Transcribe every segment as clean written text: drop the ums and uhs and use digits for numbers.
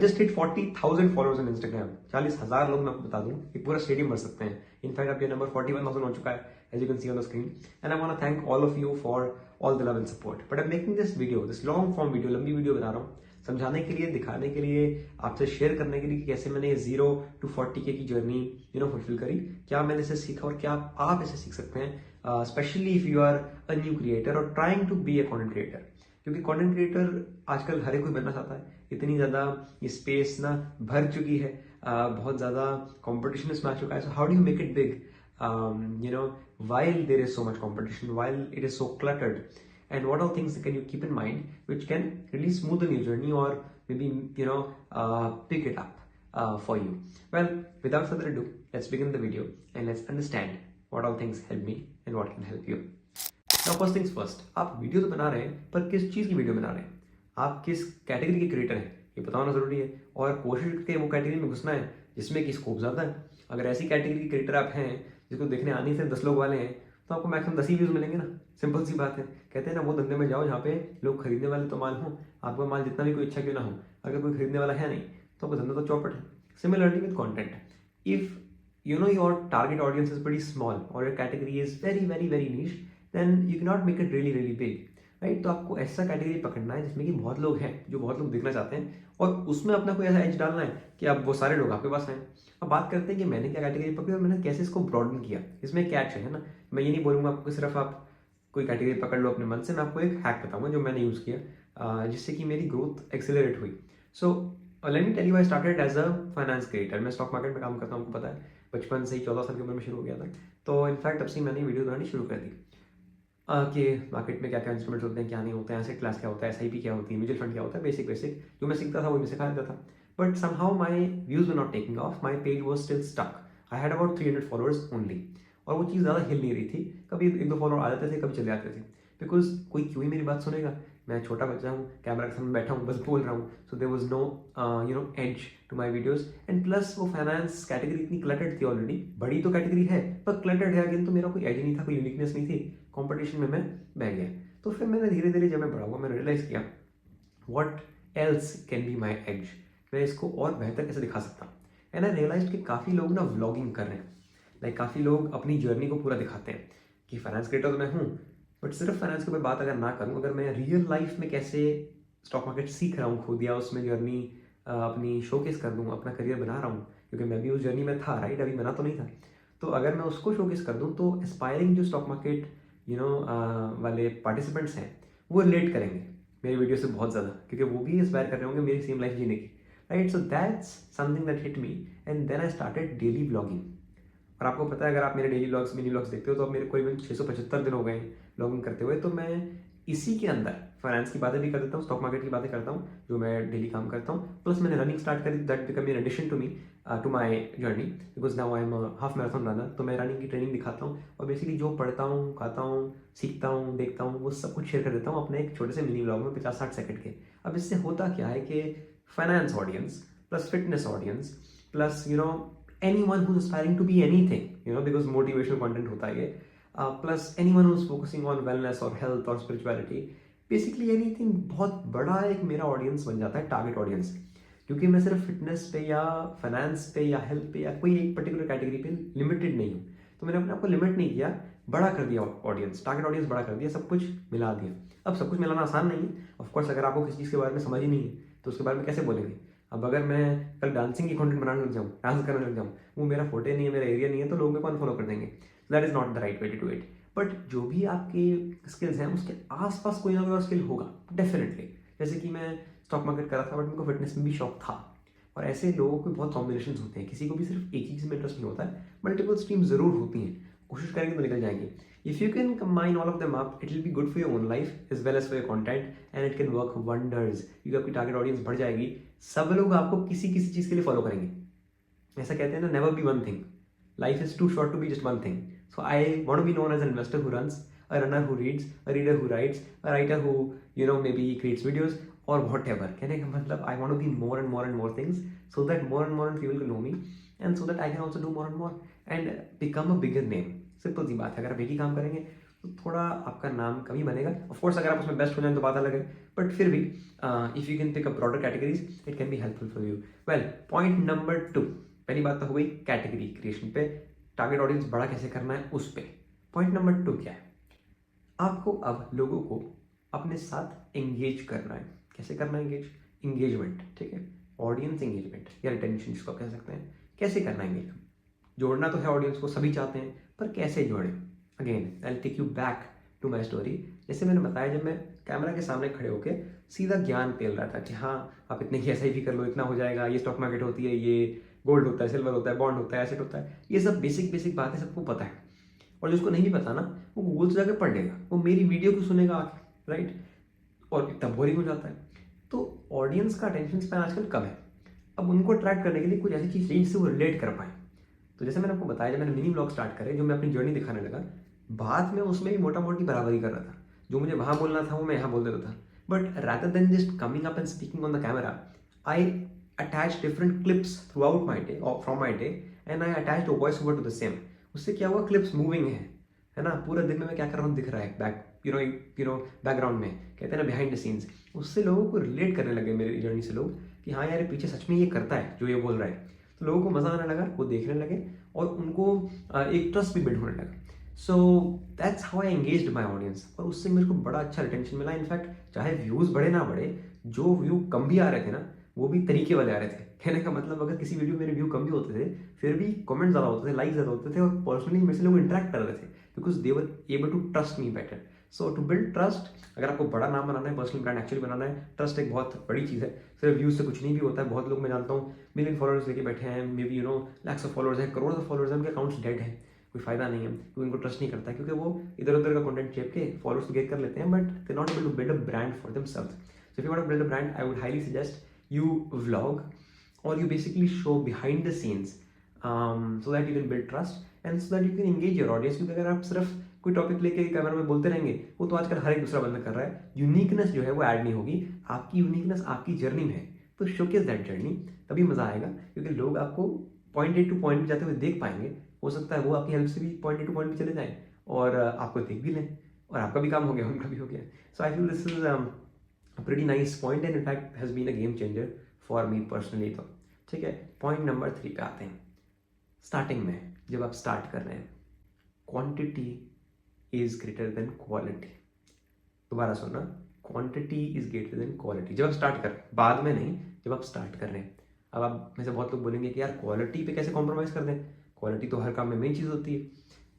Just hit 40,000 followers on Instagram. 40,000 लोग मैं आपको बता दूं एक पूरा स्टेडियम भर सकते हैं। इनफैक्ट अब ये नंबर 41,000 हो चुका है, as you can see on the screen, and I want to thank all of you for all the love and support. But I'm making this video, this long form video, लंबी video बना रहा हूँ समझाने के लिए, दिखाने के लिए, आपसे शेयर करने के लिए कि कैसे मैंने 0 to 40K की जर्नी फुलफिल करी, क्या मैंने इसे सीखा और क्या आप इसे सीख सकते हैं, specially if you are a new creator और trying to be a content creator. क्योंकि कंटेंट क्रिएटर आजकल हर एक कोई बनना चाहता है, इतनी ज्यादा ये स्पेस ना भर चुकी है, बहुत ज्यादा कंपटीशन इसमें आ चुका है। So how do you make it big while there is so much competition, while it is so cluttered, and what all things can you keep in mind which can really smoothen your journey or maybe pick it up for you. Well, without further ado, let's begin the video and let's understand what all things help me and what can help you. Now first things first, आप video तो बना रहे हैं पर किस चीज की video बना रहे हैं, आप किस कैटेगरी के क्रिएटर हैं ये बताना जरूरी है, और कोशिश करके वो कैटेगरी में घुसना है जिसमें कि स्कोप ज्यादा है। अगर ऐसी कैटेगरी के क्रिएटर आप हैं जिसको देखने आने से 10 लोग वाले हैं तो आपको मैक्सिमम 10 ही व्यूज मिलेंगे ना। सिंपल सी बात है, कहते हैं ना वो धंधे में जाओ जहाँ पे लोग खरीदने वाले तो माल हो, आपका माल जितना भी कोई अच्छा क्यों ना हो, अगर कोई खरीदने वाला है नहीं तो आपका धंधा तो चौपट है। Similarly with content, if your target audience is pretty small or your category is very niche, then you cannot make it really big, right. तो आपको ऐसा कैटेगरी पकड़ना है जिसमें कि बहुत लोग हैं, जो बहुत लोग देखना चाहते हैं, और उसमें अपना कोई ऐसा एज डालना है कि अब वो सारे लोग आपके पास आए। अब बात करते हैं कि मैंने क्या कैटेगरी पकड़ी और मैंने कैसे इसको ब्रॉडन किया। इसमें कैच है ना, मैं ये नहीं बोलूंगा आपको कि सिर्फ आप कोई कैटेगरी पकड़ लो अपने मन से। मैं आपको एक हैक बताऊंगा जो मैंने यूज किया, जिससे कि मेरी ग्रोथ एक्सेलरेट हुई। So let me tell you, I started as a finance creator. मैं स्टॉक मार्केट में काम करता हूँ, आपको पता है, बचपन से ही 14 साल की उम्र में शुरू हो गया था। तो इनफैक्ट तब से मैंने वीडियो बनानी शुरू कर दी कि मार्केट में क्या क्या इंस्ट्रूमेंट्स होते हैं, क्या नहीं होते हैं, एसेट क्लास क्या होता है, SIP क्या होती है, म्यूचुअल फंड क्या होता है, बेसिक जो मैं सीखता था वो मैं सिखा देता था। But somehow my views were not taking off, my page was still stuck. I had about 300 followers only, और वो चीज़ ज़्यादा हिल नहीं रही थी। कभी 1-2 फॉलोअर आ जाते थे, कभी चले जाते थे, बिकॉज कोई क्यों ही मेरी बात सुनेगा। मैं छोटा बच्चा हूँ, कैमरा के सामने बैठा हूँ, बस बोल रहा हूँ। So there was no edge to my videos, and plus वो फाइनेंस कैटेगरी इतनी क्लटर्ड थी ऑलरेडी। बड़ी तो कैटेगरी है पर क्लटर्ड है अगेन, तो मेरा कोई एज नहीं था, कोई यूनिकनेस नहीं थी। कंपटीशन में मैं बह गया। तो फिर मैंने धीरे धीरे जब मैं बड़ा हुआ, मैंने रियलाइज किया what else can be my age, मैं इसको और बेहतर कैसे दिखा सकता हूँ। एंड आई रियलाइज कि काफ़ी लोग ना व्लॉगिंग कर रहे हैं, लाइक काफ़ी लोग अपनी जर्नी को पूरा दिखाते हैं कि फाइनेंस क्रिएटर तो मैं हूँ, बट सिर्फ फाइनेंस के ऊपर बात अगर ना करूँ, अगर मैं रियल लाइफ में कैसे स्टॉक मार्केट सीख रहा हूँ खुद, या उसमें जर्नी अपनी शोकेस कर दूँ, अपना करियर बना रहा हूँ, क्योंकि मैं भी उस जर्नी में था, राइट, अभी बना तो नहीं था। तो अगर मैं उसको शोकेस कर दूँ तो एस्पायरिंग जो स्टॉक मार्केट वाले पार्टिसिपेंट्स हैं वो रिलेट करेंगे मेरी वीडियो से बहुत ज़्यादा, क्योंकि वो भी इंस्पायर कर रहे होंगे मेरी सेम लाइफ जीने की, right. So that's something that hit me, and then I started daily blogging. और आपको पता है, अगर आप मेरे डेली ब्लॉग्स, मिनी ब्लॉग्स देखते हो, तो अब मेरे कोई 675 दिन हो गए ब्लॉगिंग करते हुए। तो मैं इसी के अंदर फाइनेंस की बातें भी कर देता हूँ, स्टॉक मार्केट की बातें करता हूँ, जो मैं डेली काम करता हूँ। प्लस मैंने रनिंग स्टार्ट कर दी, that become an addition to me, to my journey, because now I am half marathon runner. तो मैं रनिंग की ट्रेनिंग दिखाता हूँ, और बेसिकली जो पढ़ता हूँ, खाता हूँ, सीखता हूँ, देखता हूँ, वो सब कुछ शेयर कर देता हूँ अपने एक छोटे से मिनी ब्लॉग में 50-60 सेकंड के। अब इससे होता क्या है कि finance audience plus fitness audience plus anyone who's aspiring to be anything, because motivational content होता है ये, plus anyone who's focusing on wellness or health or spirituality, basically anything, बहुत बड़ा एक मेरा ऑडियंस बन जाता है, टारगेट ऑडियंस। क्योंकि मैं सिर्फ फिटनेस पे या फाइनेंस पे या हेल्थ पे या कोई एक पर्टिकुलर कैटेगरी पे लिमिटेड नहीं हूँ। तो मैंने अपने आप को लिमिट नहीं किया, बड़ा कर दिया ऑडियंस, टारगेट ऑडियंस बड़ा कर दिया, सब कुछ मिला दिया। अब सब कुछ मिलाना आसान नहीं है, ऑफकोर्स। अगर आपको किसी चीज़ के बारे में समझ ही नहीं है तो उसके बारे में कैसे बोलेंगे। अब अगर मैं कल डांसिंग की कंटेंट बनाने लग जाऊँ, डांस करने लग जाऊँ, वो मेरा फोटे नहीं है, मेरा एरिया नहीं है, तो लोग मेरे को अनफॉलो कर देंगे। That is not the right way to do it. But जो भी आपके स्किल्स हैं उसके आसपास कोई ना कोई और स्किल होगा डेफिनेटली। जैसे कि मैं स्टॉक मार्केट कर रहा था, बट मेरे को फिटनेस में भी शौक था। और ऐसे लोगों के बहुत कॉम्बिनेशन होते हैं, किसी को भी सिर्फ एक ही चीज़ में इंटरेस्ट नहीं होता है, मल्टीपल स्ट्रीम जरूर होती हैं, कोशिश करेंगे तो निकल जाएंगे। If you can combine all of them up, it will be good for your own life as well as for your content, and it can work wonders. क्योंकि आपकी टारगेट ऑडियंस बढ़ जाएगी, सब लोग आपको किसी किसी चीज़ के लिए फॉलो करेंगे। ऐसा कहते हैं ना, never be one thing. Life is too short to be just one thing. So I want to be known as an investor who runs, a runner who reads, a reader who writes, a writer who maybe creates videos or whatever. कहने का मतलब I want to be more and more and more things, so that more and more people can know me, and so that I can also do more and more and become a bigger name. Simple सी बात है, अगर आप एक ही काम करेंगे तो थोड़ा आपका नाम कम ही बनेगा। ऑफ कोर्स अगर आप उसमें बेस्ट हो जाए तो बात अलग है, बट फिर भी if you can pick up broader categories it can be helpful for you. Well, point number 2, पहली बात तो हो गई कैटेगरी क्रिएशन पे, टारगेट ऑडियंस बड़ा कैसे करना है उस पर। पॉइंट नंबर 2 क्या है, आपको अब लोगों को अपने साथ एंगेज करना है। कैसे करना है एंगेज? इंगेजमेंट, ठीक है, ऑडियंस एंगेजमेंट या रिटेंशन जिसको आप कह सकते हैं। कैसे करना है एंगेजमेंट? जोड़ना तो है ऑडियंस को, सभी चाहते हैं, पर कैसे जोड़ें? Again I will take you back to my story. जैसे मैंने बताया, जब मैं कैमरा के सामने खड़े होकर सीधा ज्ञान पेल रहा था कि हाँ आप इतने की SIP कर लो, इतना हो जाएगा, ये स्टॉक मार्केट होती है, ये गोल्ड होता है, सिल्वर होता है, बॉन्ड होता है, एसेट होता है, ये सब बेसिक बेसिक बातें सबको पता है। और जिसको नहीं भी पता ना, वो गूगल से जाकर पढ़ लेगा, वो मेरी वीडियो को सुनेगा आके, राइट? और इतना बोरिंग हो जाता है। तो ऑडियंस का अटेंशन स्पैन आजकल कम है। अब उनको अट्रैक्ट करने के लिए कुछ ऐसी चीज़ चाहिए जिससे वो रिलेट कर पाए। तो जैसे मैंने आपको बताया, जब मैंने मिनी ब्लॉग स्टार्ट करे, जो मैं अपनी जर्नी दिखाने लगा, बाद में उसमें भी मोटा मोटी बराबरी कर रहा था। जो मुझे वहाँ बोलना था वो मैं यहाँ बोल देता था, but rather than just coming up and speaking on the camera, I attached different clips throughout my day or from my day and I attached a voice over to the same. उससे क्या हुआ, clips moving है ना, पूरा दिन में मैं क्या कर रहा हूँ दिख रहा है, बैक बैकग्राउंड में, कहते हैं ना बिहाइंड द सीन्स। उससे लोगों को रिलेट करने लगे मेरी जर्नी से लोग, कि हाँ यार ये पीछे सच में ये करता है जो ये बोल रहा है। तो लोगों को मज़ा आने लगा, वो देखने लगे और उनको एक ट्रस्ट भी बिल्ड होने लगा। So that's how I engaged my audience, और उससे मेरे को बड़ा अच्छा रिटेंशन मिला। इनफैक्ट चाहे व्यूज़ बढ़े ना बढ़े, जो व्यू कम भी आ रहे थे ना, वो भी तरीके वाले आ रहे थे। कहने का मतलब, अगर किसी वीडियो में मेरे व्यू कम भी होते थे, फिर भी कमेंट ज़्यादा होते थे, लाइक ज़्यादा होते थे, और पर्सनली मेरे से लोग इंटरेक्ट कर रहे थे because they were able to trust me better. So to build trust, अगर आपको बड़ा नाम बनाना है, पर्सनल ब्रांड एक्चुअली बनाना है, ट्रस्ट एक बहुत बड़ी चीज़ है। सिर्फ व्यूज से कुछ नहीं भी होता है। बहुत लोग मैं जानता हूँ मिलियन फॉलोअर्स लेके बैठे हैं, may be lakhs of followers हैं, करोड़ ऑफ फॉलोअर्स हैं, उनके अकाउंट्स डेड है, कोई फायदा नहीं है, क्योंकि उनको ट्रस्ट नहीं करता है, क्योंकि वो इधर उधर का कंटेंट चेप के फॉलोअर्स तो गेट कर लेते हैं, but they not able to build a brand for themselves. So if you want to build a brand, I would highly suggest you vlog, or you basically show behind the scenes, so that you can build trust and so that you can engage your audience। क्योंकि अगर आप सिर्फ कोई topic लेके camera में बोलते रहेंगे, वो तो आजकल हर एक दूसरा बंदा कर रहा है, यूनिकनेस जो है वो ऐड नहीं होगी। आपकी यूनिकनेस आपकी जर्नी में है, तो शोकेस दैट जर्नी, तभी मजा आएगा, क्योंकि लोग आपको पॉइंट ए टू पॉइंट पे जाते हुए देख पाएंगे। हो सकता है वो आपकी हेल्प से भी पॉइंट ए टू पॉइंट पे चले जाएं और आपको देख भी लें, और आपका भी काम हो गया, उनका भी हो गया। So I feel this is a pretty nice point and in fact has been a game changer for me personally। तो ठीक है, पॉइंट नंबर 3 पे आते हैं। स्टार्टिंग में जब आप स्टार्ट कर रहे हैं, quantity is greater than quality. दोबारा सुनना, quantity is greater than quality. जब आप स्टार्ट कर रहे हैं, बाद में नहीं, जब आप स्टार्ट कर रहे हैं। अब आप में से बहुत लोग बोलेंगे कि यार क्वालिटी पे कैसे कॉम्प्रोमाइज़ कर दें, क्वालिटी तो हर काम में मेन चीज़ होती है,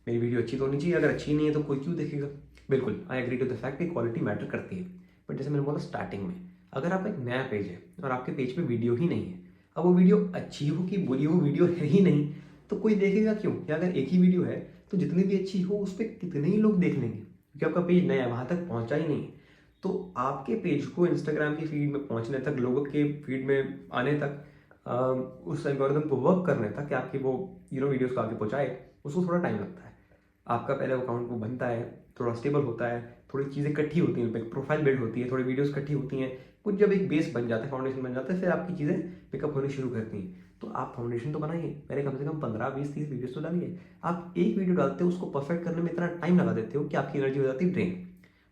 मेरी वीडियो अच्छी तो होनी चाहिए, अगर अच्छी नहीं है तो कोई क्यों देखेगा। बिल्कुल, I agree to the fact कि क्वालिटी मैटर करती है, बट जैसे मैंने बोला स्टार्टिंग में, अगर आपका एक नया पेज है और आपके पेज पे वीडियो ही नहीं है, अब वो वीडियो अच्छी हो कि बुरी हो, वीडियो है ही नहीं, तो कोई देखेगा क्यों? या अगर एक ही वीडियो है तो जितनी भी अच्छी हो उस पर कितने ही लोग देख लेंगे, क्योंकि आपका पेज नया है, वहाँ तक पहुँचा ही नहीं। तो आपके पेज को इंस्टाग्राम की फीड में पहुँचने तक, लोगों के फीड में आने तक, उस एल्गोरिथम को वर्क करने तक कि आपकी वो वीडियोस को आगे पहुँचाए, उसको थोड़ा टाइम लगता है। आपका पहले अकाउंट वो बनता है, थोड़ा स्टेबल होता है, थोड़ी चीज़ें इकट्ठी होती हैं, प्रोफाइल बिल्ड होती है, थोड़ी वीडियोस इकट्ठी होती हैं, कुछ जब एक बेस बन जाता है, फाउंडेशन बन जाता है, फिर आपकी चीज़ें पिकअप होनी शुरू करती हैं। तो आप फाउंडेशन तो बनाइए, पहले कम से कम 15, 20, 30 वीडियोस तो डालिए। आप एक वीडियो डालते हो, उसको परफेक्ट करने में इतना टाइम लगा देते हो कि आपकी एनर्जी हो जाती है ड्रेन,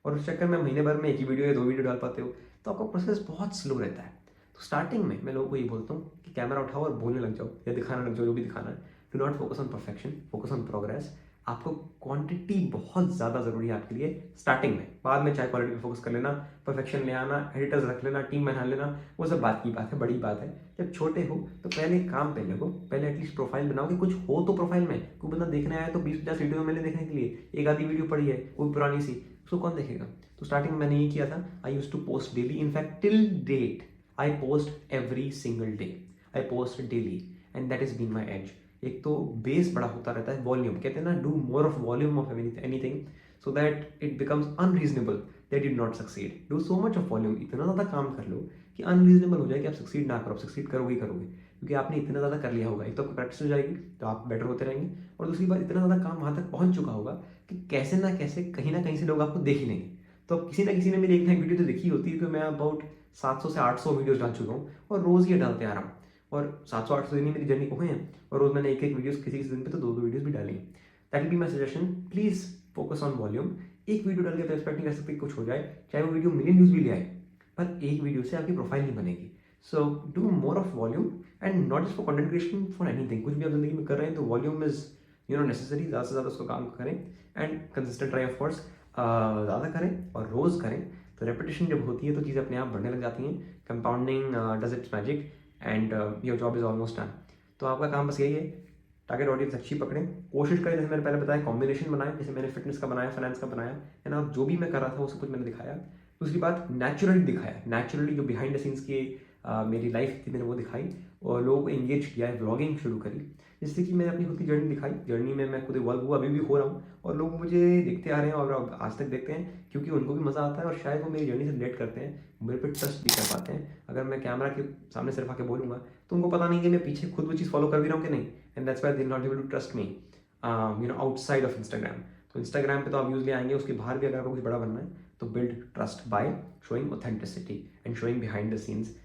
और उस चक्कर में महीने भर में एक ही वीडियो या 2 वीडियो डाल पाते हो, तो आपका प्रोसेस बहुत स्लो रहता है। तो स्टार्टिंग में मैं लोगों को ये बोलता हूँ कि कैमरा उठाओ और बोलने लग जाओ या दिखाने लग जाओ, जो भी दिखाना है। Do not focus on perfection, focus on progress. आपको क्वांटिटी बहुत ज़्यादा ज़रूरी है आपके लिए स्टार्टिंग में, बाद में चाहे क्वालिटी पे फोकस कर लेना, परफेक्शन ले आना, एडिटर्स रख लेना, टीम बना लेना, वो सब बात की बात है, बड़ी बात है। जब छोटे हो तो पहले काम पे लगो, पहले एटलीस्ट प्रोफाइल बनाओ कि कुछ हो तो प्रोफाइल में। कोई बंदा देखने आया तो 20-50 वीडियो मैंने देखने के लिए, एक आधी वीडियो पड़ी है वो पुरानी सी, उसको कौन देखेगा? तो स्टार्टिंग में मैंने ये किया था, I used to post daily, in fact till date I post every single day, I post daily, and that is been my edge. एक तो बेस बड़ा होता रहता है, वॉल्यूम कहते हैं ना, do more of volume of anything so that it becomes unreasonable that you not succeed. Do so much of volume, इतना ज़्यादा काम कर लो कि अनरीजनेबल हो जाए कि आप सक्सीड ना करो, सक्सीड करोगे ही करोगे, क्योंकि आपने इतना ज़्यादा कर लिया होगा। एक तो आपको प्रैक्टिस हो जाएगी तो आप बेटर होते रहेंगे, और दूसरी बात, इतना ज़्यादा काम वहाँ तक पहुँच चुका होगा कि कैसे ना कैसे कहीं ना कहीं से लोग आपको देख ही लेंगे। तो अब किसी ना किसी ने मेरी एक ना एक वीडियो तो देखी होती है, कि मैं अबाउट 700 से 800 वीडियोस डाल चुका हूँ, और रोज़ ये डालते आ रहा हूँ, और 700-800 दिन ही मेरी जर्नी को हुए हैं, और रोज़ मैंने एक वीडियोस, किसी किसी दिन पे तो 2-2 वीडियोस भी डाली। That will be my suggestion, please focus on volume. एक वीडियो डाल के तो एक्सपेक्ट नहीं कर सकते कुछ हो जाए, चाहे वो वीडियो मिलियन व्यूज भी ले आए, पर एक वीडियो से आपकी प्रोफाइल नहीं बनेगी। So do more of volume and not just for content creation, for anything. कुछ भी आप जिंदगी में कर रहे हैं तो वॉल्यूम इज नेसेसरी। ज़्यादा से ज़्यादा उसको काम करें एंड कंसिस्टेंट रहे, ऑफकोर्स ज़्यादा करें और रोज़ करें। तो रेपिटेशन जब होती है तो चीज़ें अपने आप बढ़ने लग जाती हैं। Compounding does it's magic and your job is almost done. तो आपका काम बस यही है, टारगेट ऑडियंस अच्छी पकड़ें, कोशिश करें, जैसे मैंने पहले बताया कॉम्बिनेशन बनाएं, जैसे मैंने फिटनेस का बनाया, फाइनेंस का बनाया है ना, जो भी मैं कर रहा था वो सब कुछ मैंने दिखाया। दूसरी बात, नेचुरली दिखाया, नेचुरली जो बिहाइंड द सीन्स की मेरी लाइफ थी मैंने वो दिखाई और लोगों को एंगेज किया है, व्लॉगिंग शुरू करी, जिससे कि मैंने अपनी खुद की जर्नी दिखाई। जर्नी में मैं खुद इवॉल्व हुआ, अभी भी हो रहा हूँ और लोग मुझे देखते आ रहे हैं और अब आज तक देखते हैं, क्योंकि उनको भी मज़ा आता है और शायद वो मेरी जर्नी से रिलेट करते हैं, मेरे पे ट्रस्ट भी कर पाते हैं। अगर मैं कैमरा के सामने सिर्फ आके बोलूँगा तो उनको पता नहीं कि मैं पीछे खुद वो चीज़ फॉलो कर भी रहा हूँ कि नहीं, and that's why they not able to trust me outside of Instagram. तो इंस्टाग्राम पे तो आप यूजली आएंगे, उसके बाहर भी अगर आपको कुछ बड़ा बनना है तो build trust by showing authenticity and showing behind the scenes